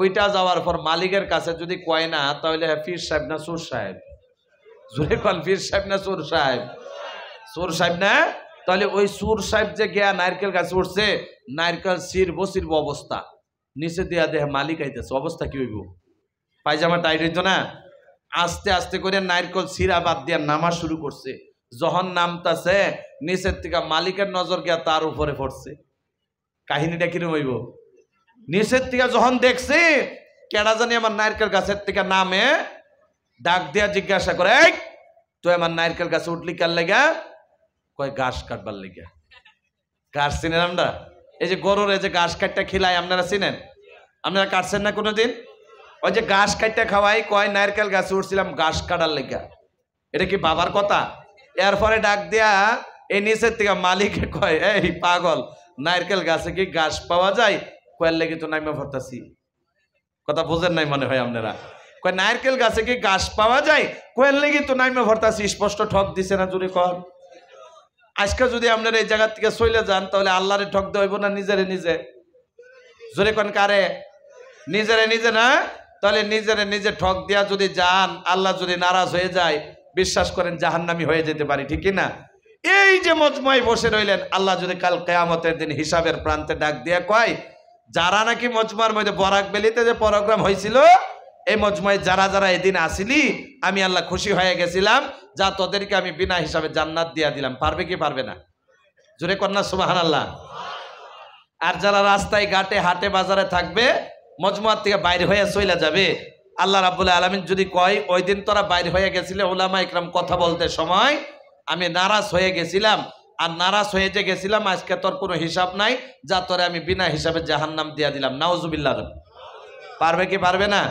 ওইটা যাওয়ার পর মালিকের কাছে যদি কয় না, তাহলে পীর সাহেব না চোর সাহেব? জোরে কোন, পীর সাহেব না চোর সাহেব? চোর সাহেব না? তাহলে ওই চোর সাহেব যে গিয়া নারকেল গাছে উঠছে, নারকেল ছিড়ব অবস্থা, নিচে দিয়া দেহে মালিক আইতেছে, অবস্থা কি হইব? পায়জামা টাইট হইতো না? আস্তে আস্তে করে নারকেল ছিঁড়া বাদ দিয়া নামা শুরু করছে। যখন নামতাছে, নিচের থেকে মালিকের নজর গিয়া তার উপরে পড়ছে। কাহিনীটা কিরকম হইব? নিচের থেকে যখন দেখছে কেডা জানি আমার নারকেল গাছের থেকে নামে, ডাক দিয়া জিজ্ঞাসা করে, এই তুই আমার নারকেল গাছে উঠলি কার লেগা? কয় ঘাস কাটবার লেগা। ঘাস চিনেন আমরা? এই যে গরুর এই যে ঘাস কাটটা খিলাই, আপনারা চিনেন? আপনারা কাটছেন না কোনোদিন? ওই যে ঘাস কাটটা খাওয়াই, কয় নারকেল গাছে উঠছিলাম ঘাস কাটার লেগা। এটা কি বাবার কথা? এরপরে ডাক দিয়া এই নিচের থেকে মালিকে কয়, এই পাগল, নারকেল গাছে কি ঘাস পাওয়া যায়? কয়ের লেগে তো নাইমা ভরতাছি। কথা বোঝেন নাই মনে হয় আপনারা? কয় নারকেল গাছে কি ঘাস পাওয়া যায়? কয়ের লেগে তো নাইমা ভরতাছি। স্পষ্ট ঠক দিছে না? জোরে কর। আজকে যদি আপনারা এই জায়গা থেকে চলে যান, তাহলে আল্লাহরে ঠক দেব না নিজেরে নিজে? জোরে কোন, কারে? নিজেরে নিজে না? তাহলে নিজেরে নিজে ঠক দিয়া যদি যান, আল্লাহ যদি নারাজ হয়ে যায়, বিশ্বাস করেন জাহান্নামী হয়ে যেতে পারি, ঠিক না? এই যে মজমায় বসে রইলেন, আল্লাহ যদি কাল কিয়ামতের দিন হিসাবের প্রান্তে ডাক দিয়া কয়, যারা নাকি মজমার মধ্যে বরাক বেলিতে যে প্রোগ্রাম হয়েছিল, এই মজমায় যারা যারা এদিন আসিলি, আমি আল্লাহ খুশি হয়ে গেছিলাম, যা তোদেরকে আমি বিনা হিসাবে জান্নাত দিয়া দিলাম। পারবে কি পারবে না? জোরে কন্যা সুবহানাল্লাহ। আর যারা রাস্তায় ঘাটে হাটে বাজারে থাকবে, মজমার থেকে বাইরে হয়ে চলে যাবে, আল্লাহ রাব্বুল আলামিন যদি কয়, ওই দিন তোরা বাইরে হয়ে গেছিলে, উলামা ইকরাম কথা বলতে সময় আমি নারাজ হয়ে গেছিলাম, আর নারাজ হয়ে যে গেছিলাম, আজকে তোর কোনো হিসাব নাই, যা তোরে আমি বিনা হিসাবে জাহান্নাম দিয়া দিলাম। নাউজুবিল্লাহ। পারবে কি পারবে না?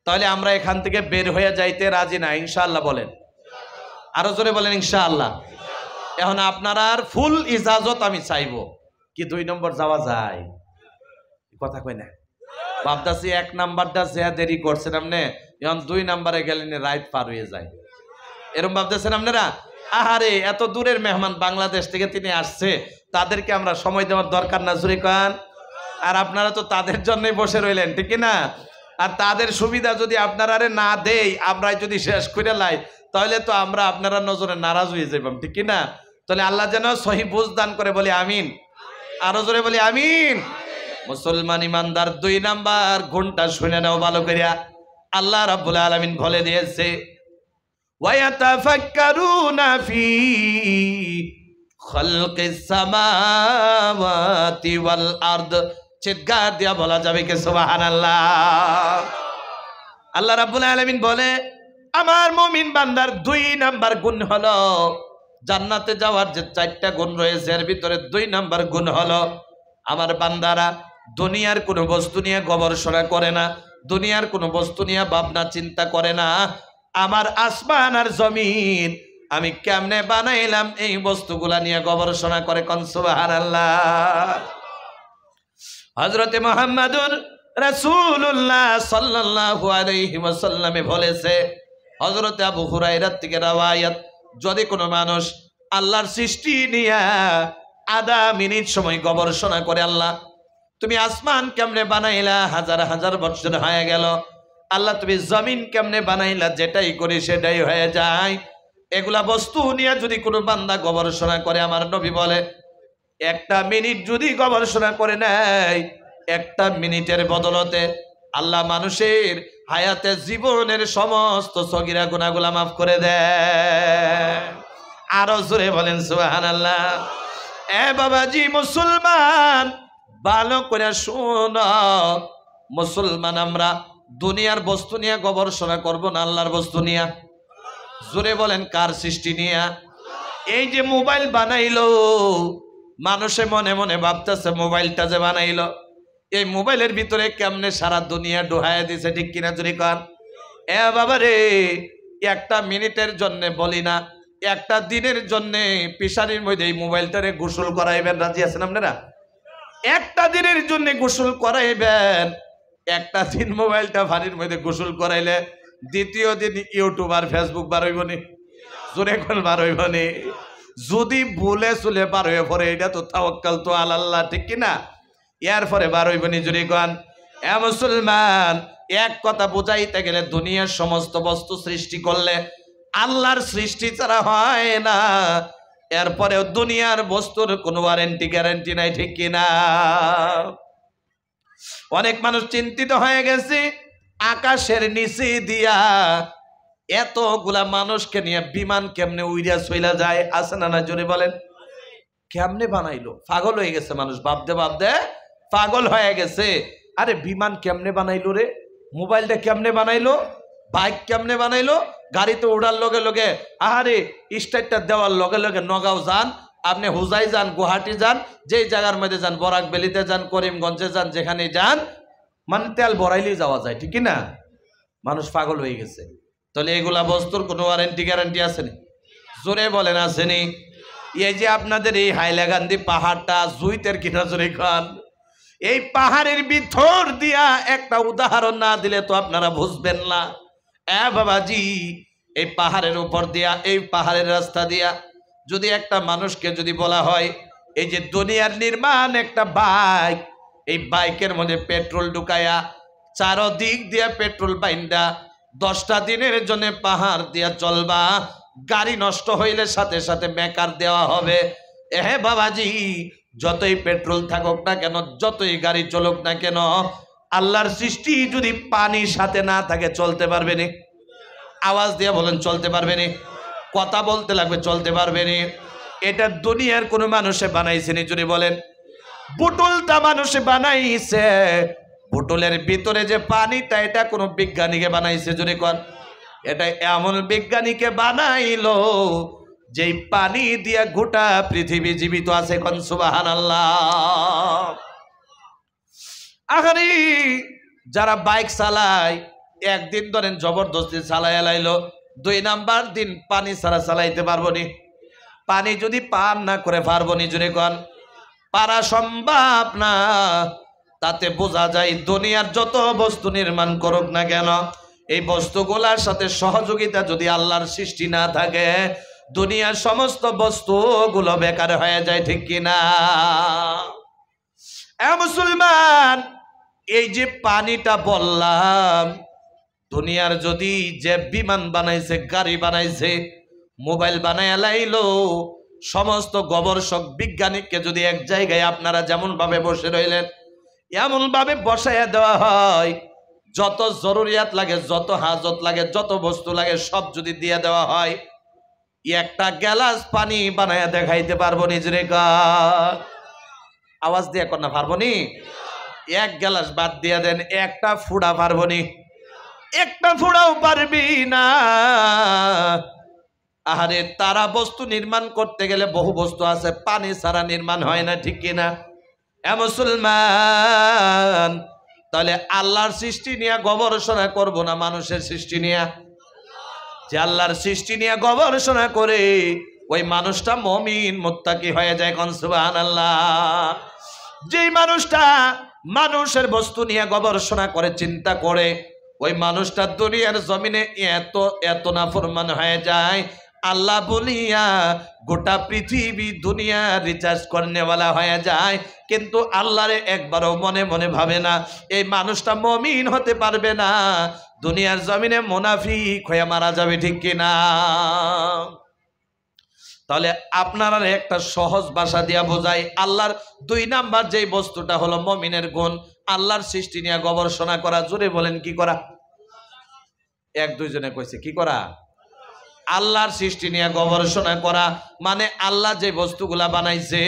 তাহলে আমরা এখান থেকে বের হয়ে যাইতে রাজি না? ইনশাআল্লাহ বলেন, আরো জোরে বলেন ইনশাআল্লাহ। এখন আপনার ফুল ইজাজত আমি চাইবো, কি 2 নম্বর যাওয়া যায়? কথা কই না? ভাবতাছি 1 নাম্বারটা যে দেরি করছেন আপনি, এখন 2 নাম্বারে গেলেন রাইট পার হয়ে যায়, এরকম ভাবতেছেন আপনারা? আহারে, এত দূরের মেহমান, বাংলাদেশ থেকে তিনি আসছে, তাদেরকে আমরা সময় দেওয়ার দরকার না? জুরি কান। আর আপনারা তো তাদের জন্যই বসে রইলেন, ঠিক না? আর তাদের সুবিধা যদি আপনারা না দেই, আমরা যদি শেষ করে লাই, তাহলে তো আমরা আপনারা নজরে নারাজ হয়ে যাইবাম, ঠিক না? তাহলে আল্লাহ যেন সহি বুঝ দান করে, বলি আমিন। আরো জোরে বলি আমিন। মুসলমান ইমানদার 2 নাম্বার ঘন্টা শুনে নাও ভালো করিয়া। আল্লাহ রাব্বুল আলামিন বলে দিয়েছে, ওয়ায়াতাফাক্কারুনা ফি খালকিস সামাওয়াতি ওয়াল আরদ। চিৎকার দিয়া বলা যাবে কি সুবহানাল্লাহ? আল্লাহ রাব্বুল আলামিন বলে, আমার মুমিন বান্দার 2 নাম্বার গুণ হলো, জান্নাতে যাওয়ার যে 4টা গুণ রয়েছে, এর ভিতরে 2 নাম্বার গুণ হলো, আমার বান্দারা দুনিয়ার কোনো বস্তু নিয়ে গবেষণা করে না, দুনিয়ার কোনো বস্তু নিয়ে ভাবনা চিন্তা করে না। আমার আসমান আর জমিন আমি কেমনে বানাইলাম, এই বস্তুগুলা নিয়ে গবেষণা করে। কোন সুবহানাল্লাহ। হযরতে মুহাম্মাদুর রাসূলুল্লাহ সাল্লাল্লাহু আলাইহি ওয়াসাল্লামে বলেছে, হযরতে আবু হুরায়রা থেকে রওয়ায়াত, যদি কোনো মানুষ আল্লাহর সৃষ্টি নিয়ে 1/2 মিনিট সময় গবেষণা করে, আল্লাহ তুমি আসমান কেমনে বানাইলা, হাজার হাজার বছর হয়ে গেল, আল্লাহ তুমি জমিন কেমনে বানাইলা, যেটাই করি সেটাই হয়ে যায়, এগুলা বস্তু নিয়ে যদি কোনো বান্দা গবেষণা করে, আমার নবী বলে 1টা মিনিট যদি গবেষণা করে নেয়, 1টা মিনিটের বদলতে আল্লাহ মানুষের হায়াতে জীবনের সমস্ত সগীরা গুনাহগুলা মাফ করে দেয়। আরো জোরে বলেন সুবহানাল্লাহ। এ বাবাজি মুসলমান, ভালো করে শোনো, মুসলমান আমরা দুনিয়ার বস্তু নিয়ে গবেষণা করব না, আল্লাহর বস্তু নিয়ে। জোরে বলেন, কার সৃষ্টি নিয়ে? এই যে মোবাইল বানাইলো, মানুষে মনে মনে ভাবতেছে মোবাইলটা যে বানাইলো, এই মোবাইলের ভিতরে কেমনে সারা দুনিয়া ডুহাইয়া দিছে, ঠিক কিনা? জোরে কর। এ বাবা রে, 1টা মিনিটের জন্য বলি না, 1টা দিনের জন্য পিশারির মধ্যে এই মোবাইলটারে গোসল করাইবেন, রাজি আছেন আপনারা? 1টা দিনের জন্য গোসল করাইবেন। 1টা দিন মোবাইলটা পানির মধ্যে গোসল করাইলে, দ্বিতীয় দিন ইউটিউব আর ফেসবুক বার হইব নি? জোরে কোন বার হইব নি? যদি ভুলে চুলে বার হয়ে পড়ে, এটা তো তাওয়াক্কাল তো আলাল্লাহ, ঠিক কিনা? এর পরে বার হইব নি? জোরে কোন। এ মুসলমান, এক কথা বুঝাইতে গেলে দুনিয়ার সমস্ত বস্তু সৃষ্টি করলে আল্লাহর সৃষ্টি ছাড়া হয় না। এরপরেও দুনিয়ার বস্তুর কোনো ওয়ারেন্টি গ্যারান্টি নাই, ঠিক কিনা? অনেক মানুষ চিন্তিত হয়ে গেছে, আকাশের নিচে দিয়া এতগুলা মানুষকে নিয়ে বিমান কেমনে উইরা চইলা যায়, আছে না? না জোরে বলেন, কেমনে বানাইলো? পাগল হয়ে গেছে মানুষ, ভাবতে ভাবতে পাগল হয়ে গেছে। আরে বিমান কেমনে বানাইলো রে, মোবাইলটা কেমনে বানাইলো, বাইক কেমনে বানাইলো, গাড়িতে ওড়ার লগে লগে আহারে স্টার্টটা দেওয়ার লগে লগে নগাঁও যান, আপনি হুজাই যান, গুয়াহাটি যান, যেই জায়গার মধ্যে যান, বরাক বেলিতে যান, করিমগঞ্জে যান, যেখানে যান, মানে তেল ভরাইলেই যাওয়া যায়, ঠিক না? মানুষ পাগল হয়ে গেছে। তাহলে এগুলা বস্তুর কোনো ওয়ারেন্টি গ্যারান্টি আসেনি? জোরে বলেন আসেনি? এই যে আপনাদের এই হাইলাকান্দি পাহাড়টা জুইতের কিনা, জোরে খান, এই পাহাড়ের ভিতর দিয়া একটা উদাহরণ না দিলে তো আপনারা বুঝবেন না। বাবাজি, এই পাহাড়ের উপর দিয়া, এই পাহাড়ের রাস্তা দিয়া যদি একটা মানুষকে যদি বলা হয় এই যে দুনিয়ার নির্মাণ একটা বাইক, এই বাইকের মধ্যে পেট্রোল ঢুকায়া চারদিক দিয়া পেট্রোল বাইন্দা 10টা দিনের জন্য পাহাড় দিয়া চলবা, গাড়ি নষ্ট হইলে সাথে সাথে মেকার দেওয়া হবে। বাবাজি, যতই পেট্রোল থাকুক না কেন, যতই গাড়ি চলুক না কেন, আল্লাহর সৃষ্টি যদি পানির সাথে না থাকে চলতে পারবে না? আওয়াজ দিয়ে বলেন, চলতে পারবে না? কথা বলতে লাগবে, চলতে পারবে না? এটা দুনিয়ার কোনো মানুষে বানাইছে নি? যদি বলেন, বোতলটা মানুষে বানাইছে, বোতলের ভিতরে যে পানিটা, এটা কোনো বিজ্ঞানীকে বানাইছে? যদি কোন, এটা এমন বিজ্ঞানীকে বানাইলো যেই পানি দিয়া গোটা পৃথিবী জীবিত আছে। কোন সুবহানাল্লাহ। আহারে, যারা বাইক চালায়, একদিন ধরেন জবরদস্তি চালাই এলাইলো, 2 নাম্বার দিন পানি ছাড়া চালাইতে পারবো নি? পানি যদি পান না করে পারবো নি? জুড়ে কন, পারা সম্ভব না। তাতে বোঝা যায় দুনিয়ার যত বস্তু নির্মাণ করুক না কেন, এই বস্তুগুলার সাথে সহযোগিতা যদি আল্লাহর সৃষ্টি না থাকে, দুনিয়ার সমস্ত বস্তুগুলো বেকার হয়ে যায়, ঠিক কিনা? মুসলমান, এই যে পানিটা বললাম, দুনিয়ার যদি যে বিমান বানাইছে, গাড়ি বানাইছে, মোবাইল বানায় লাইলো, সমস্ত গবেষক বিজ্ঞানীকে যদি এক জায়গায় আপনারা যেমন ভাবে বসে রইলেন, এমন ভাবে বসাইয়া দেওয়া হয়, যত জরুরিয়াত লাগে, যত হাজত লাগে, যত বস্তু লাগে, সব যদি দিয়ে দেওয়া হয়, একটা গ্লাস পানি বানায়া দেখাইতে পারবো নি? জোরে কার, আওয়াজ দিয়ে কর না, পারবো নি? এক গ্লাস বাদ দিয়া দেন, একটা ফুড়া পারবো নি? একটা ফুড়াও পারবি না। আরে, তারা বস্তু নির্মাণ করতে গেলে বহু বস্তু আছে, পানি ছাড়া নির্মাণ হয় না, ঠিক কিনা? মুসলমান, তাহলে আল্লাহর সৃষ্টি নিয়ে গবেষণা করব না মানুষের সৃষ্টি নিয়ে? যে আল্লাহর সৃষ্টি নিয়ে গবেষণা করে, ওই মানুষটা মুমিন মুত্তাকি হয়ে যায়। কোন সুবহানাল্লাহ। যেই মানুষটা মানুষের বস্তু নিয়ে গবেষণা করে, চিন্তা করে, ওই মানুষটা দুনিয়ার জমিনে এত নাফরমান হয়ে যায়, আল্লাহ বলিয়া গোটা পৃথিবী দুনিয়া রিচার্জ করনেওয়ালা হয়ে যায়, কিন্তু আল্লাহরে একবারও মনে মনে ভাবে না। এই মানুষটা মুমিন হতে পারবে না, দুনিয়ার জমিনে মুনাফিক হয়ে মারা যাবে, ঠিক কিনা? তাহলে আপনারা একটা সহজ ভাষা দিয়া বোঝাই, আল্লাহর 2 নাম্বার যেই বস্তুটা হলো মুমিনের গুণ, আল্লাহর সৃষ্টি নিয়ে গবেষণা করা। জোরে বলেন, কি করা? 1-2 জনে কইছে কি করা? আল্লাহর সৃষ্টি নিয়ে গবেষণা করা, মানে আল্লাহ যে বস্তুগুলা বানাইছে,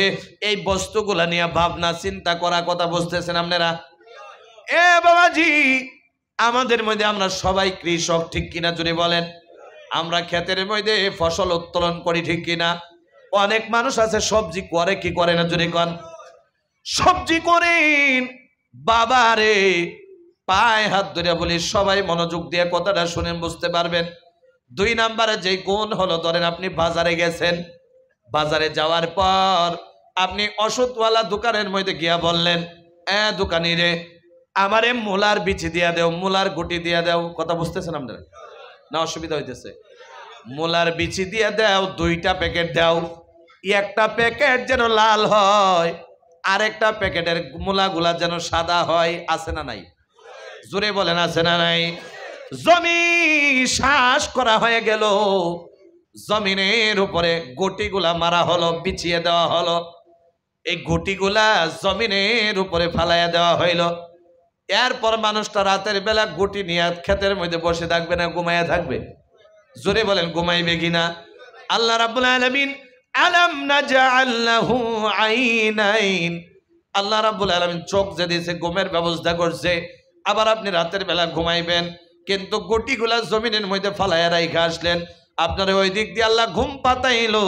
এই বস্তুগুলা নিয়ে ভাবনা চিন্তা করা। কথা বুঝতেছেন আপনারা? বাবাজি, আমাদের মধ্যে আমরা সবাই কৃষক, ঠিক কিনা? জোরে বলেন। আমরা ক্ষেতের মধ্যে ফসল উত্তোলন করি, ঠিক কিনা? অনেক মানুষ আছে সবজি করে, কি করে না? জোরে কন, সবজি করেন। বাবারে, পায়ে হাত ধরে বলি, সবাই মনোযোগ দিয়ে কথাটা শুনেন, বুঝতে পারবেন। 2 নাম্বারে যে গুণ হলো, ধরেন আপনি বাজারে গেছেন, বাজারে যাওয়ার পর আপনি ওষুধওয়ালা দোকানের মধ্যে গিয়া বললেন, দোকানি রে, আমারে মূলার বিচি দিয়া দেও, মূলার গুটি দিয়া দেও। কথা বুঝতেছেন আপনারা না? অসুবিধা হইতেছে? মূলার বিচি দিয়া দাও, 2টা প্যাকেট দাও। একটা প্যাকেট যেন লাল হয়, আরেকটা প্যাকেটের মূলাগুলা যেন সাদা হয়, আছে না নাই? জোরে বলেন আছে না নাই? জমিন শ্বাস করা হয়ে গেল, জমিনের উপরে গটিগুলা মারা হলো, বিছিয়ে দেওয়া হলো। এই গটিগুলা জমিনের উপরে ফালাইয়া দেওয়া হইল। এরপর মানুষটা রাতের বেলা গটি নিয়ে ক্ষেতের মধ্যে বসে থাকবে না ঘুমাইয়া থাকবে? জোরে বলেন ঘুমাইবে কিনা? আল্লাহ রাব্বুল আলামিন আলাম নাজআল লাহু আইনাইন, আল্লাহ রাব্বুল আলামিন চোখ যে দিয়েছে, ঘুমের ব্যবস্থা করছে। আবার আপনি রাতের বেলা ঘুমাইবেন, কিন্তু গটিগুলা জমিনের মধ্যে ফালাইয়া রাইখা আসলেন। আপনার ওই দিক দিয়ে আল্লাহ ঘুম পাতাইলো,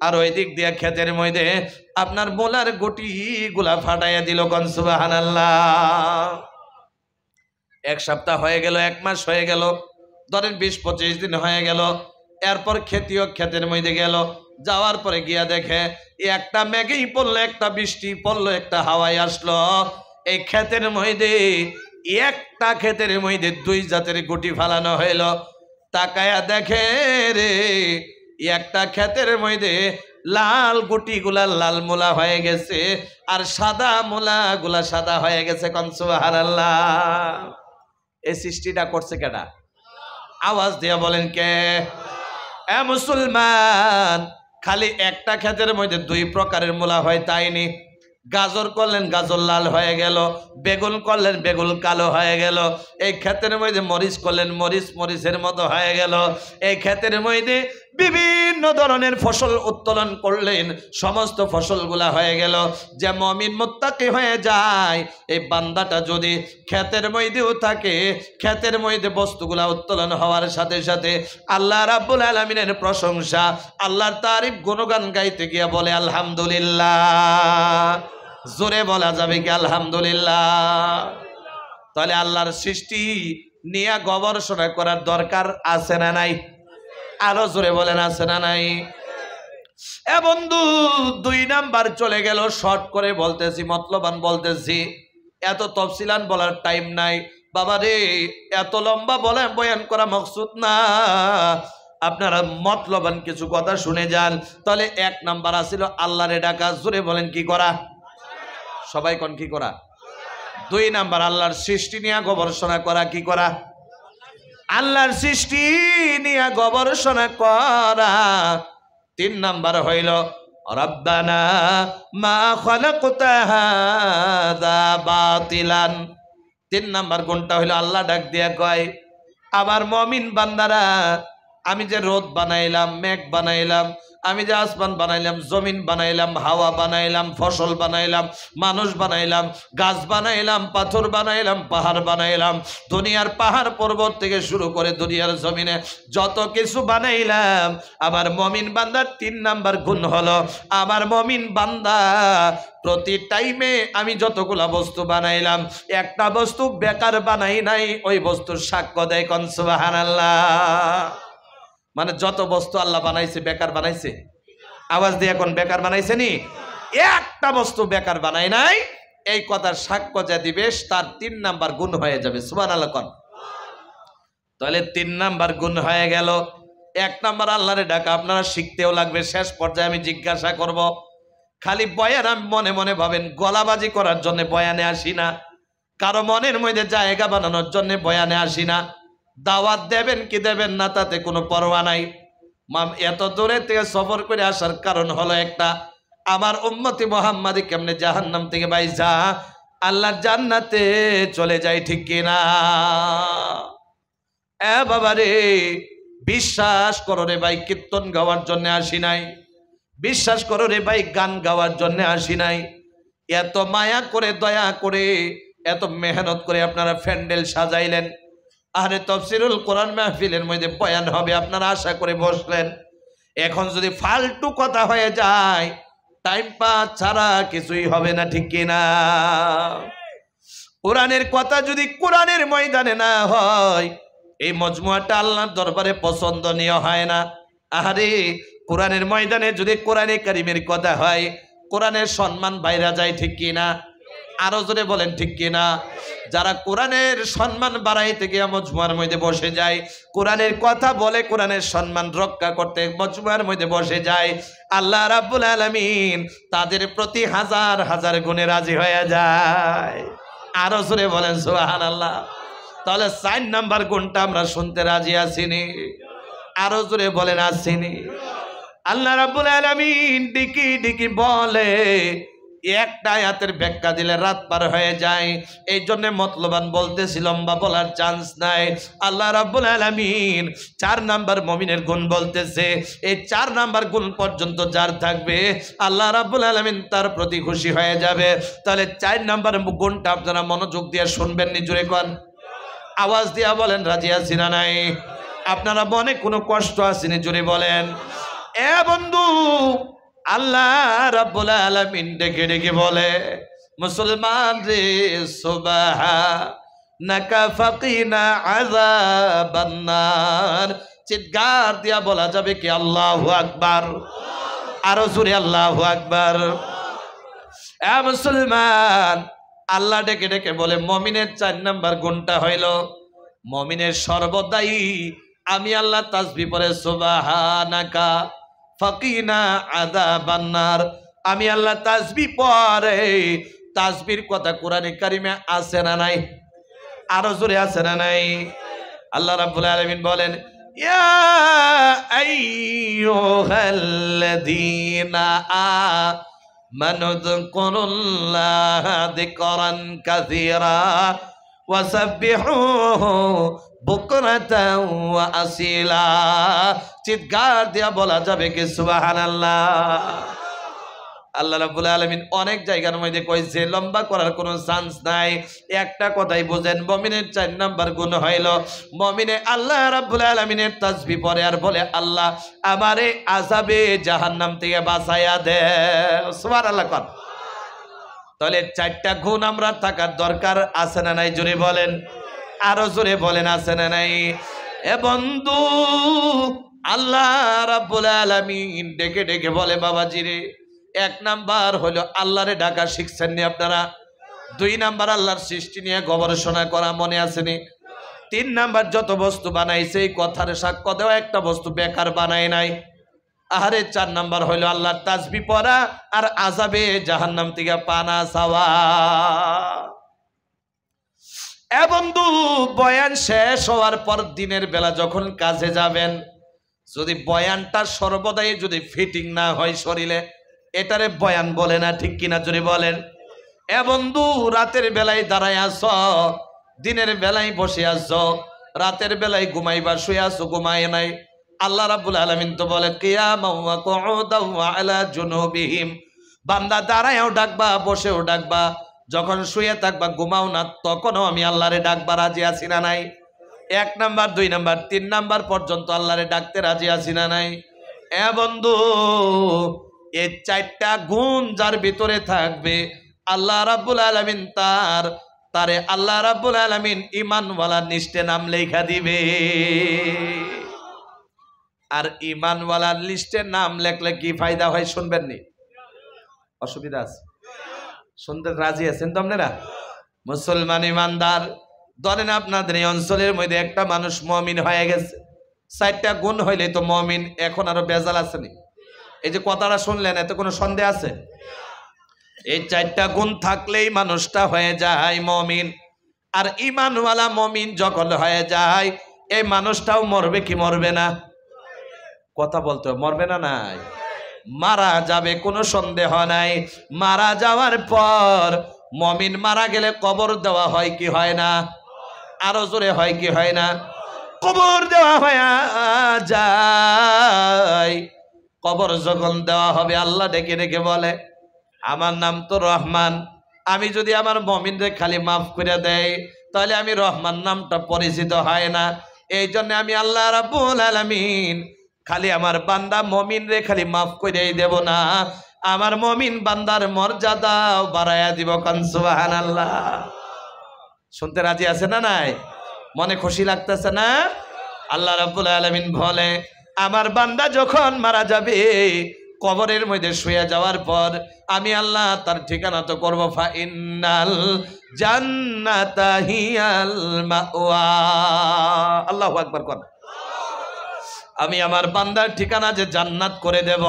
আর ওই দিক দিয়ে ক্ষেতের মধ্যে আপনার মোলার গটিগুলা ফাটাইয়া দিল। কোন সুবহানাল্লাহ। এক সপ্তাহ হয়ে গেল, এক মাস হয়ে গেল, ধরেন 20-25 দিন হয়ে গেল। এরপর খেতিও ক্ষেতের মধ্যে গেল, যাওয়ার পরে গিয়া দেখে একটা মেঘেই পড়লো, একটা বৃষ্টি পড়লো, একটা হাওয়াই আসলো। এই ক্ষেতের মধ্যে একটা ক্ষেতের মধ্যে 2 জাতের গুটি ফালানো হইল। তাকায়া দেখে রে, একটা ক্ষেতের মধ্যে লাল গুটিগুলা লাল মূলা হয়ে গেছে, আর সাদা মূলাগুলা সাদা হয়ে গেছে। কোন সুবহানাল্লাহ। এই সৃষ্টিটা করছে কেডা? আওয়াজ দিয়ে বলেন কে? এ মুসলমান, খালি একটা ক্ষেতের মধ্যে 2 প্রকারের মূলা হয় তাই নি। গাজর করলেন, গাজর লাল হয়ে গেল। বেগুন করলেন, বেগুন কালো হয়ে গেল। এই ক্ষেতের মধ্যে মরিচ করলেন, মরিচ মরিচের মতো হয়ে গেল। এই ক্ষেতের মধ্যে বিভিন্ন ধরনের ফসল উত্তোলন করলেন, সমস্ত ফসলগুলা হয়ে গেল। যে মুমিন মুত্তাকি হয়ে যায়, এই বান্দাটা যদি ক্ষেতের মধ্যেও থাকে, ক্ষেতের মধ্যে বস্তুগুলা উত্তোলন হওয়ার সাথে সাথে আল্লাহ রাব্বুল আলামিনের প্রশংসা, আল্লাহর তারিফ, গুণগান গাইতে গিয়া বলে আলহামদুলিল্লাহ। জোরে বলা যাবে কি আলহামদুলিল্লাহ? তাহলে আল্লাহর সৃষ্টি নিয়ে গবেষণা করার দরকার আছে না নাই? আরো জোরে বলেন আছে না নাই? এ বন্ধু, 2 নাম্বার চলে গেল। শর্ট করে বলতেছি, মতলবান বলতেছি, এত তফসিলান বলার টাইম নাই বাবা রে। এত লম্বা বয়ান করা মকসুদ না, আপনারা মতলবান কিছু কথা শুনে যান। তাহলে 1 নাম্বার আসিল আল্লাহরে ডাকা। জোরে বলেন কি করা? সবাই কোন কি করা? 2 নাম্বার আল্লাহর সৃষ্টি নিয়ে গবেষণা করা। কি করা? আল্লাহর সৃষ্টি নিয়ে গবেষণা করা। 3 নাম্বার হইল রব্বানা মা খালাকতা হাযা বাতিলান। 3 নাম্বার গুণটা হইল আল্লাহ ডাক দিয়া কয়, আবার মুমিন বান্দারা, আমি যে রোদ বানাইলাম, মেঘ বানাইলাম, আমি যে আসমান বানাইলাম, জমিন বানাইলাম, হাওয়া বানাইলাম, ফসল বানাইলাম, মানুষ বানাইলাম, গাছ বানাইলাম, পাথর বানাইলাম, পাহাড় বানাইলাম, দুনিয়ার পাহাড় পর্বত থেকে শুরু করে দুনিয়ার জমিনে যত কিছু বানাইলাম। আবার মুমিন বান্দার 3 নাম্বার গুণ হলো, আবার মুমিন বান্দা প্রতি টাইমে আমি যতগুলা বস্তু বানাইলাম, একটা বস্তু বেকার বানাই নাই, ওই বস্তুর সাক্ষ্য দেয়। কোন সুবহানাল্লাহ। মানে যত বস্তু আল্লাহ বানাইছে বেকার বানাইছে? আওয়াজ দিয়ে কোন বেকার বানাইছে নি? একটা বস্তু বেকার বানাই নাই, এই কথার সাক্ষ্য যা দিবে তার 3 নাম্বার গুণ হয়ে যাবে। সুবহানাল্লাহ কোন। তাহলে 3 নাম্বার গুণ হয়ে গেল। 1 নাম্বার আল্লাহরে ডাকা আপনারা শিখতেও লাগবে। শেষ পর্যায়ে আমি জিজ্ঞাসা করব, খালি বয়ান আমি মনে মনে ভাবেন গলাবাজি করার জন্য বয়ানে আসি না, কারো মনের মধ্যে জায়গা বানানোর জন্য বয়ানে আসি না। দাওয়াত দেবেন কি দেবেন না তাতে কোনো পরোয়া নাই। এত দূরে থেকে সফর করে আসার কারণ হলো একটা, আমার উম্মতি মুহাম্মাদি কেমনে জাহান্নাম থেকে বাইসা আল্লাহর জান্নাতে চলে যায়, ঠিক কিনা? এ বাবা রে, বিশ্বাস করো রে ভাই, কীর্তন গাওয়ার জন্য আসি নাই। বিশ্বাস করো রে ভাই, গান গাওয়ার জন্য আসি নাই। এত মায়া করে, দয়া করে, এত মেহনত করে আপনারা প্যান্ডেল সাজাইলেন। আরে তাফসীরুল কোরআন মাহফিলের মধ্যে বয়ান হবে, আপনারা আশা করে বসলেন। এখন যদি ফালতু কথা হয়ে যায়, টাইম পাস ছাড়া কিছুই হবে না, ঠিক কিনা? কোরআনের কথা যদি কোরআনের ময়দানে না হয়, এই মজমুয়াটা আল্লাহর দরবারে পছন্দনীয় হয় না। আরে কোরআনের ময়দানে যদি কোরআনে কারিমের কথা হয়, কোরআনের সম্মান বাইরা যায়, ঠিক কিনা? আরো জোরে বলেন ঠিক কিনা? যারা কোরআনের সম্মান বাড়াইতে গিয়ে মজমুয়ার মধ্যে বসে যায়, কোরআনের কথা বলে কোরআনের সম্মান রক্ষা করতে মজমুয়ার মধ্যে বসে যায়, আল্লাহ রাব্বুল আলামিন তাদের প্রতি হাজার হাজার গুণে রাজি হয়ে যায়। আরো জোরে বলেন সুবহানাল্লাহ। তাহলে 4 নাম্বার গুণটা আমরা শুনতে রাজি আছিনি? আরো জোরে বলেন আসিনি? আল্লাহ রাব্বুল আলামিন ডিকি ডিকি বলে, একটা আয়াতের ব্যাখ্যা দিলে রাত পার হয়ে যায়, এই জন্য মতলবান বলতেছি লম্বা বলার চান্স নাই। আল্লাহ রাব্বুল আলামিন 4 নাম্বার মুমিনের গুণ বলতেছে, এই 4 নাম্বার গুণ পর্যন্ত যার থাকবে আল্লাহ রাব্বুল আলামিন তার প্রতি খুশি হয়ে যাবে। তাহলে 4 নাম্বার গুণটা আপনারা মনোযোগ দিয়ে শুনবেন, জোরে কোন, আওয়াজ দিয়া বলেন রাজি আছি না নাই? আপনারা মনে কোনো কষ্ট আসেনি? জোরে বলেন। এ বন্ধু, আল্লাহ রাব্বুল আলামিন ডেকে ডেকে বলে, মুসলমান রে সুবহানাকা ফাকিনা আযাবান নার। চিৎকার দিয়া বলা যাবে কি আল্লাহু আকবার? আরো জোরে আল্লাহু আকবার। এ মুসলমান, আল্লাহ ডেকে ডেকে বলে মুমিনের 4 নাম্বার গুণটা হইল, মুমিনের সর্বদাই আমি আল্লাহ তাসবিহ পড়ে সুবহানাকা ফাকিনা আযাবান নার। আমি আল্লাহ তাসবিহ পড়ে, তাসবির কথা কোরআনে কারিমে আছে না নাই? আরো জোরে আছে না নাই? আল্লাহ রাব্বুল আলামিন বলেন, ইয়া আইয়ুহাল্লাযীনা আমানু যকুরুল্লাহা যিকরান কাসীরা ওয়াসাব্বিহুহু বুকরাতাও ওয়া আসিলা। চিৎকার দিয়া বলা যাবে কি সুবহানাল্লাহ? আল্লাহ রাব্বুল আলামিন অনেক জায়গার মধ্যে কইছে, লম্বা করার কোনো চান্স নাই, একটা কথাই বুঝেন, মুমিনের 4 নাম্বার গুণ হইল মুমিনে আল্লাহ রাব্বুল আলামিনের তাসবিহ পড়ে আর বলে, আল্লাহ আমারে আযাবে জাহান্নাম থেকে বাঁচায়া দে। সুবহানাল্লাহ কোন। তাহলে 4টা গুণ আমরা থাকার দরকার আছে না নাই? জোরে বলেন, আরো জোরে বলেন, আছে না নাই? এ বন্ধু, আল্লাহ রাব্বুল আলামিন ডেকে ডেকে বলে, বাবাজি রে, 1 নাম্বার হলো আল্লাহরে ডাকা শিখছেন নি আপনারা? 2 নাম্বার আল্লাহর সৃষ্টি নিয়ে গবেষণা করা মনে আসেনি? 3 নাম্বার যত বস্তু বানাইছে এই কথার সাক্ষ্য দেওয়া একটা বস্তু বেকার বানায় নাই। আরে 4 নাম্বার হইলো আল্লাহর তাসবিহ পড়া আর আযাবে জাহান্নাম থেকে পানা চাওয়া। এ বন্ধু, বয়ান শেষ হওয়ার পর দিনের বেলা যখন কাজে যাবেন, যদি বয়ানটা সর্বদাই যদি ফিটিং না হয় শরীরে, এটারে বয়ান বলে না, ঠিক কিনা জোরে বলেন। এ বন্ধু, রাতের বেলায় দাঁড়ায় আছো, দিনের বেলায় বসে আছো, রাতের বেলায় ঘুমাইবা শুয়ে আছো, ঘুমায় নাই। আল্লাহ রাব্বুল আলামিন তো বলে, কিয়ামান ওয়া কুউদান ওয়া আলা জুনুবিহিম। বান্দা দাঁড়ায়ও ডাকবা, বসেও ডাকবা, যখন শুয়ে থাকবা, ঘুমাও না, তখনও আমি আল্লাহরে ডাকবা রাজি আছি না নাই? 1 নাম্বার 2 নাম্বার 3 নাম্বার পর্যন্ত আল্লাহরে ডাকতে রাজি আছি না নাই? এ বন্ধু, এই 4টা গুণ যার ভিতরে থাকবে, আল্লাহ রাব্বুল আলামিন তারে আল্লাহ রাব্বুল আলামিন ঈমানওয়ালা লিস্টে নাম লেখা দিবে। আর ঈমানওয়ালা লিস্টে নাম লেখলে কি ফায়দা হয় শুনবেন নি? অসুবিধা আছে? শুনতে রাজি আছেন তো আপনারা? মুসলমান ইমানদার, ধরেন আপনাদের এই অঞ্চলের মধ্যে একটা মানুষ মুমিন হয়ে গেছে, 4টা গুণ হইলে তো মুমিন, এখন আরো বেজাল আসেনি? এই যে কথাটা শুনলেন, এতে কোনো সন্দেহ আছে? এই 4টা গুণ থাকলেই মানুষটা হয়ে যায় মুমিন। আর ঈমানওয়ালা মুমিন যখন হয়ে যায়, এই মানুষটাও মরবে কি মরবে না? কথা বলতে মরবে না? নাই, মারা যাবে, কোনো সন্দেহ নাই। মারা যাওয়ার পর মুমিন মারা গেলে কবর দেওয়া হয় কি হয় না? আরো জোরে হয় কি হয় না? কবর দেওয়া হয়ে যায়। কবর যখন দেওয়া হবে, আল্লাহ ডেকে ডেকে বলে, আমার নাম তো রহমান, আমি যদি আমার মুমিনরে খালি মাফ করে দেয়, তাহলে আমি রহমান নামটা পরিচিত হয় না। এই জন্য আমি আল্লাহ রাব্বুল আলামিন খালি আমার বান্দা মুমিনরে খালি মাফ করেই দেব না, আমার মুমিন বান্দার মর্যাদাও বাড়ায়া দিব। কান সুবহানাল্লাহ। শুনতে রাজি আছে না নাই? মনে খুশি লাগতেছে না? আল্লাহ রাব্বুল আলামিন বলে, আমার বান্দা যখন মারা যাবে, কবরের মধ্যে শুয়ে যাওয়ার পর আমি আল্লাহ তার ঠিকানা তো করব, ফা ইন্নাল জান্নাতা হিয়াল মাওয়া। আল্লাহু আকবার কোন। আমি আমার বান্দার ঠিকানা যে জান্নাত করে দেব,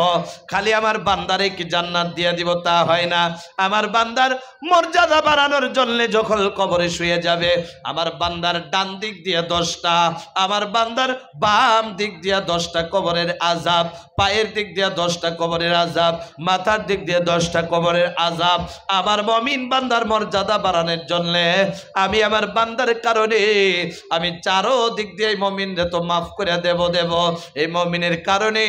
খালি আমার বান্দারে কি জান্নাত দিয়ে দিব তা হয় না। আমার বান্দার মর্যাদা বাড়ানোর জন্য যখন কবরে শুয়ে যাবে, আমার বান্দার ডান দিক দিয়ে 10টা, আমার বান্দার বাম দিক দিয়ে 10টা কবরের আযাব, পায়ের দিক দিয়ে 10টা কবরের আযাব, মাথার দিক দিয়ে 10টা কবরের আযাব। আমার মুমিন বান্দার মর্যাদা বাড়ানোর জন্য আমি আমার বান্দার কারণে আমি চারো দিক দিয়ে মুমিনরে তো মাফ করে দেব। এই মুমিনের কারণে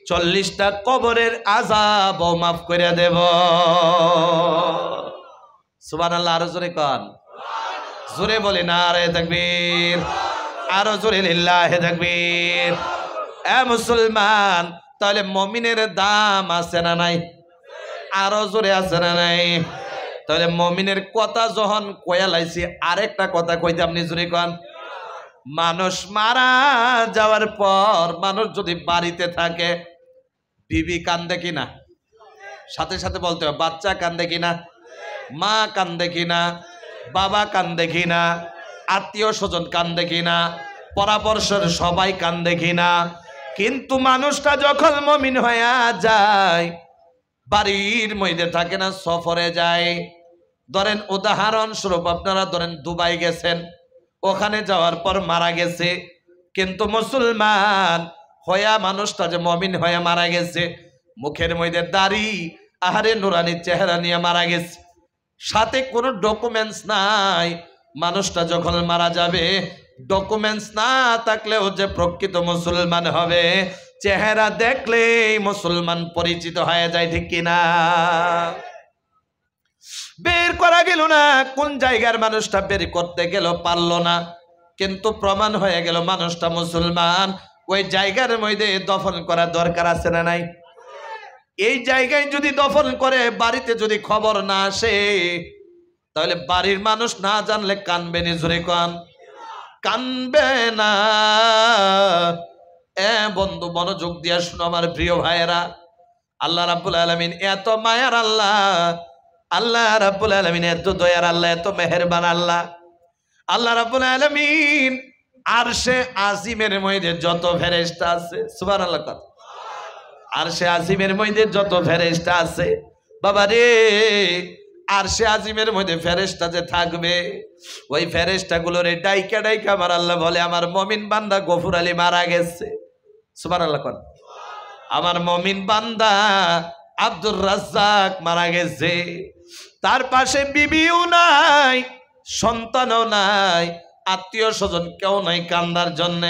40টা কবরের আযাবও মাফ করে দেব। সুবহানাল্লাহ। আরো জোরে কোন, জোরে বলি নারে তাকবীর, আরো জোরে লিল্লাহি তাকবীর। এ মুসলমান, তাহলে মুমিনের দাম আছে না নাই? আরো জোরে আছে না নাই? তাহলে মুমিনের কথা যখন কয়া লাইছি, আরেকটা কথা কইতে আপনি জোরে কোন। মানুষ মারা যাওয়ার পর মানুষ যদি বাড়িতে থাকে, বিবি কান্দে কিনা? সাথে সাথে বলতে হবে। বাচ্চা কান্দে কিনা? মা কান্দে কিনা? বাবা কান্দে কিনা? আত্মীয় স্বজন কান্দে কিনা? পরামর্শের সবাই কান্দে কিনা? কিন্তু মানুষটা যখন মুমিন হয়ে যায়, বাড়ির মধ্যে থাকে না, সফরে যায়। ধরেন উদাহরণস্বরূপ আপনারা ধরেন দুবাই গেছেন, ওখানে যাওয়ার পর মারা গেছে, কিন্তু মুসলমান হয়া মানুষটা যে মুমিন হয়ে মারা গেছে, মুখের মধ্যে দাড়ি, আহারে নুরানি চেহারা নিয়ে মারা গেছে, সাথে কোনো ডকুমেন্টস নাই। মানুষটা যখন মারা যাবে, ডকুমেন্টস না থাকলেও যে প্রকৃত মুসলমান হবে, চেহারা দেখলেই মুসলমান পরিচিত হয়ে যায়, ঠিক কিনা? বের করা গেল না, কোন জায়গার মানুষটা বের করতে গেল, পারলো না, কিন্তু প্রমাণ হয়ে গেল মানুষটা মুসলমান। ওই জায়গার মধ্যে দফন করা দরকার আছে না নাই? এই জায়গায় যদি দফন করে, বাড়িতে যদি খবর না আসে, তাহলে বাড়ির মানুষ না জানলে কানবে নি? জোরে কোন, কানবে না? বন্ধু মনোযোগ দিয়া শুনো আমার প্রিয় ভাইয়েরা, আল্লাহ রাব্বুল আলামিন এত মায়ার আল্লাহ, আল্লাহ রাব্বুল আলামিন এত দয়ার আল্লাহ, এত মেহেরবান আল্লাহ। আল্লাহ রাব্বুল আলামিন আরশে আজিমের মধ্যে যত ফেরেশতা আছে, সুবহানাল্লাহ, আরশে আজিমের মধ্যে যত ফেরেশতা আছে, বাবা রে, আরশে আজিমের মধ্যে ফেরেশতা যে থাকবে, ওই ফেরেশতা গুলোরে ডাইকা ডাইকা আমার আল্লাহ বলে, আমার মুমিন বান্দা গফুর আলী মারা গেছে। সুবহানাল্লাহ। আমার মুমিন বান্দা আব্দুর রাজ্জাক মারা গেছে। তার পাশে বিবিও নাই, সন্তানও নাই, আত্মীয় স্বজন কেউ নাই কান্দার জন্য।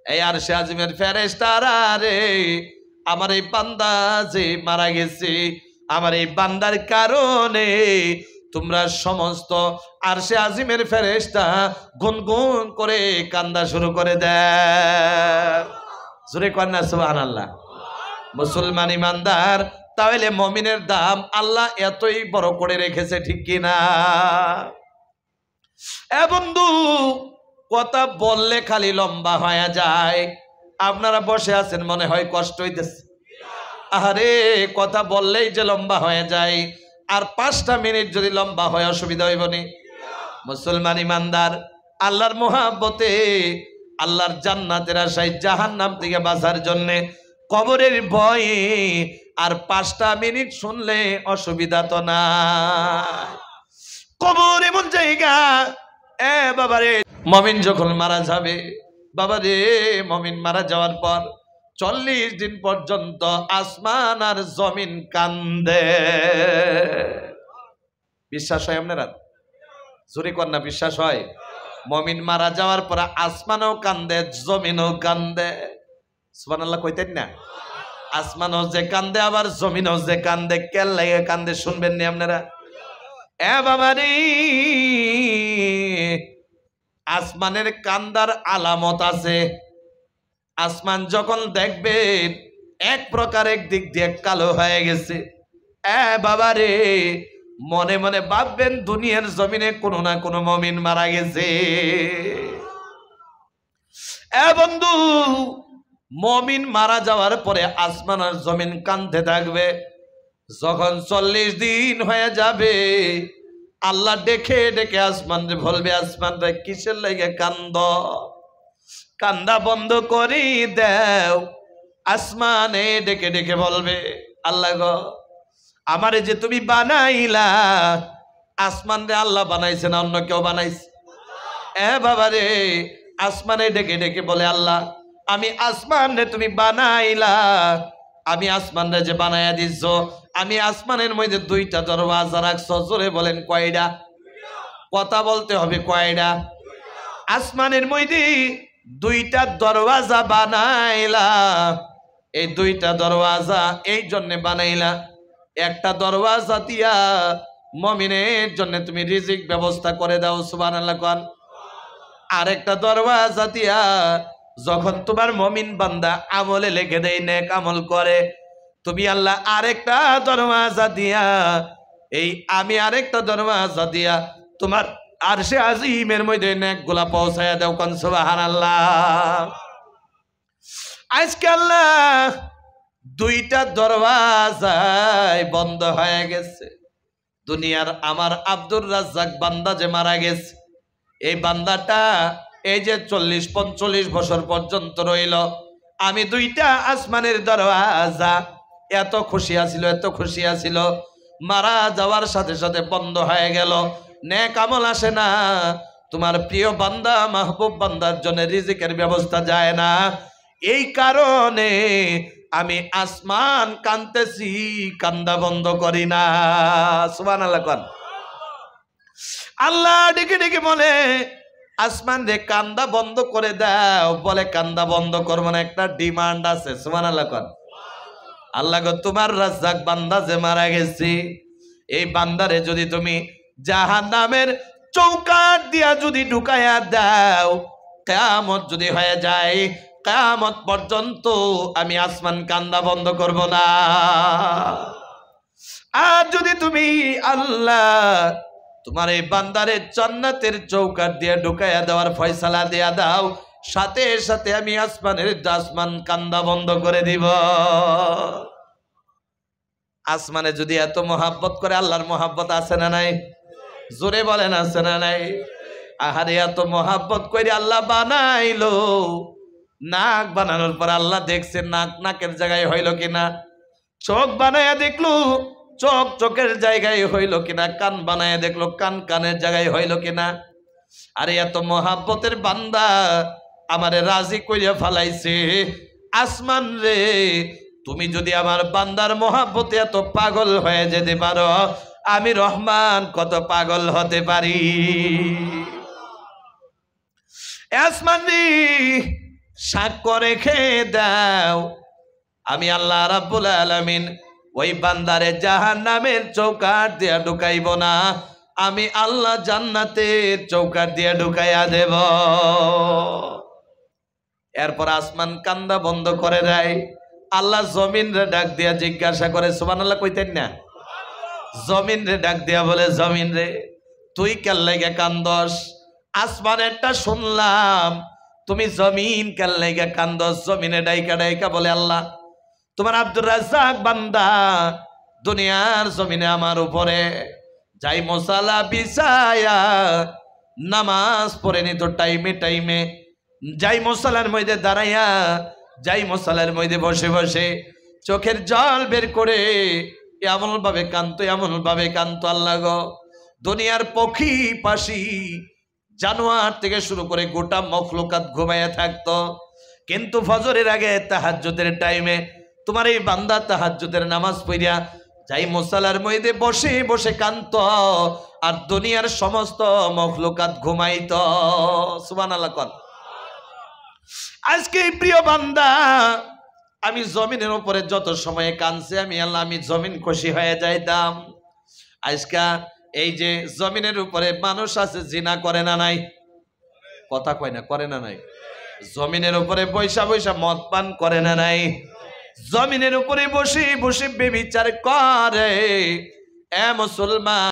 এই আরশে আজিমের ফেরেশতারা রে, আমার এই বান্দা যে মারা গেছে, আমার এই বান্দার কারণে তোমরা সমস্ত আরশে আজিমের ফেরেশতা গুনগুন করে কান্দা শুরু করে দেয়। জোরে কন্যা সুবহানাল্লাহ। মুসলমান ইমানদার, তাহলে মুমিনের দাম আল্লাহ এতই বড় করে রেখেছে, ঠিক কিনা? এ বন্ধু, কথা বললে খালি লম্বা হয়ে যায়। আপনারা বসে আছেন, মনে হয় কষ্ট হইতেছে। আরে কথা বললেই যে লম্বা হয়ে যায়, আর 5টা মিনিট যদি লম্বা হয় অসুবিধা হইব নি? মুসলমান ইমানদার, আল্লাহর মুহাব্বতে, আল্লাহর জান্নাতের আশায় জাহান্নাম থেকে বাঁচার জন্য কবরের ভয়ে আর 5টা মিনিট শুনলে অসুবিধা তো না। কবর এমন জায়গা, বাবারে, মুমিন যখন মারা যাবে, বাবারে, মুমিন মারা যাওয়ার পর 40 দিন পর্যন্ত আসমান আর জমিন কান্দে। বিশ্বাস হয় আপনারা? জোরে কর না, বিশ্বাস হয়? মুমিন মারা যাওয়ার পর আসমানও কান্দে, জমিনও কান্দে। সুবহানাল্লাহ কইতেন না? আসমানও যে কান্দে, আবার জমিনও যে কান্দে। কেন লাগে কান্দে শুনবেন নি আপনারা? বাবারে, আসমানের কান্দার আলামত আছে। আসমান যখন দেখবেন এক প্রকার একদিক দিয়ে কালো হয়ে গেছে, বাবারে, মনে মনে ভাববেন দুনিয়ার জমিনে কোনো না কোনো মুমিন মারা গেছে। বন্ধু, মুমিন মারা যাওয়ার পরে আসমান আর জমিন কাঁদতে থাকবে। যখন 40 দিন হয়ে যাবে, আল্লাহ ডেকে ডেকে আসমান রে বলবে, আসমান রে কিসের লাগে কান্দ? কান্দা বন্ধ করি দেও, আসমানে ডেকে ডেকে বলবে, আল্লাহ গো আমারে যে তুমি বানাইলা, আসমান রে আল্লাহ বানাইছে না অন্য কেউ বানাইছে? এ বাবা রে, আসমানে ডেকে ডেকে বলে, আল্লাহ আমি আসমান রে তুমি বানাইলা, আমি আসমান রে যে বানাইয়া দিচ্ছ, আমি আসমানের মধ্যে দুইটা দরওয়াজা রাখছ, জোরে বলেন কয়টা? কথা বলতে হবে, কয়টা? আসমানের মধ্যে দুইটা দরওয়াজা বানাইলা, এই দুইটা দরওয়াজা এই জন্য বানাইলা, একটা দরওয়াজা দিয়া মুমিনের জন্য তুমি রিজিক ব্যবস্থা করে দাও, সুবহানাল্লাহ কোন। আরেকটা দরওয়াজা দিয়া যখন তোমার মুমিন বান্দা আমলে লেগে দেয়, নেক আমল করে, তুমি আল্লাহ আরেকটা দরওয়াজা দিয়া, এই আমি আরেকটা দরওয়াজা দিয়া তোমার আরশে আজিমের মধ্যে নেকগুলা পৌঁছায়া দাও, কোন সুবহানাল্লাহ। আজকে আল্লাহ দুইটা দরওয়াজায় বন্ধ হয়ে গেছে। দুনিয়ার আমার আব্দুর রাজ্জাক বান্দা যে মারা গেছে, এই বান্দাটা এই যে 40-45 বছর পর্যন্ত রইল, আমি দুইটা আসমানের দরওয়াজা এত খুশি আছিল, এত খুশি আছিল, মারা যাওয়ার সাথে সাথে বন্ধ হয়ে গেল, নেক আমল আসে না, তোমার প্রিয় বান্দা মাহবুব বান্দার জন্য রিজিকের ব্যবস্থা যায় না। এই কারণে আমি আসমান কানতেছি, কান্দা বন্ধ করি না, সুবহানাল্লাহ কোন। আল্লাহ ডেকে ডেকে বলে, আসমান রে কান্দা বন্ধ করে দাও, বলে কান্দা বন্ধ করবো না, একটা ডিমান্ড আছে, সুবহানাল্লাহ কোন। আল্লাহ গো তোমার রাজ্জাক বান্দা যে মারা গেছে, এই বান্দারে যদি তুমি জাহান্নামের চৌকাঠ দিয়া যদি ঢুকাইয়া দাও, কিয়ামত যদি হয়ে যায়, কিয়ামত পর্যন্ত আমি আসমান কান্দা বন্ধ করব না। আর যদি তুমি আল্লাহ তোমার এই বান্দারে জান্নাতের চৌকাঠ দিয়ে ঢুকাইয়া দেওয়ার ফয়সালা দিয়া দাও, সাথে সাথে আমি আসমান কান্দা বন্ধ করে দিব। আসমানে যদি এত মহাব্বত করে, আল্লাহর মহাব্বত আছে না নাই? জোরে বলেন আছে না নাই? আহারে এত মহাব্বত করে আল্লাহ বানাইলো, নাক বানানোর পর আল্লাহ দেখছে নাক নাকের জায়গায় হইল কিনা, চোখ বানায়া দেখলো চোখ চোখের জায়গায় হইল কিনা, কান বানায়া দেখলো কান কানের জায়গায় হইল কিনা। আরে এত মহাব্বতের বান্দা আমারে রাজি কইরা ফালাইছে। আসমান রে, তুমি যদি আমার বান্দার মহাব্বতে এত পাগল হয়ে যেতে পারো, আমি রহমান কত পাগল হতে পারি। আসমান রে, সাক্ষ্য রেখে দাও, আমি আল্লাহ রাব্বুল আলামিন ওই বান্দারে জাহান্নামের চৌকাঠ দিয়া ঢুকাইব না, আমি আল্লাহ জান্নাতের চৌকাঠ দিয়া ঢুকাইয়া দেব। এরপর আসমান কান্দা বন্ধ করে দেয়। আল্লাহ জমিন রে ডাক দিয়া জিজ্ঞাসা করে, সুবহানাল্লাহ কইতেন না? জমিন রে ডাক দিয়া বলে, জমিন রে তুই কেন লাগে কান্দস? আসমানেরটা শুনলাম, তুমি জমিন কেন লাগে কান্দস? জমিনে ডাইকা ডাইকা বলে, আল্লাহ তোমার আব্দুর রাজ্জাক বান্দা দুনিয়ার জমিনে আমার উপরে যাই মশালা বিছায়া নামাজ পড়ে নিত টাইমে টাইমে, যাই মশালার মধ্যে দাঁড়াইয়া, যাই মশালার মধ্যে বসে বসে চোখের জল বের করে এমন ভাবে কান্ত, এমন ভাবে কান্ত, আল্লাহ গো দুনিয়ার পক্ষী পাশি জানোয়ার থেকে শুরু করে গোটা মখলুকাত ঘুমাইয়া থাকতো, কিন্তু ফজরের আগে তাহাজ্জুদের টাইমে তোমার এই বান্দা তাহাজ্জুদের নামাজ পড়িয়া যাই মুসাল্লার মধ্যে বসে বসে কান্ত, আর দুনিয়ার সমস্ত মখলুকাত ঘুমাইত। সুবহানাল্লাহ কোন। আজকে প্রিয় বান্দা আমি জমিনের উপরে যত সময় কানছে, আমি আল্লাহ আমি জমিন খুশি হয়ে যাইতাম। আজকে এই যে জমিনের উপরে মানুষ আছে, জিনা করে না নাই? কথা কয় না, করে না নাই? জমিনের উপরে বৈশা বৈশা মদ পান করে না নাই? জমিনের উপরে বসে বসে বেবিচার করে। এ মুসলমান,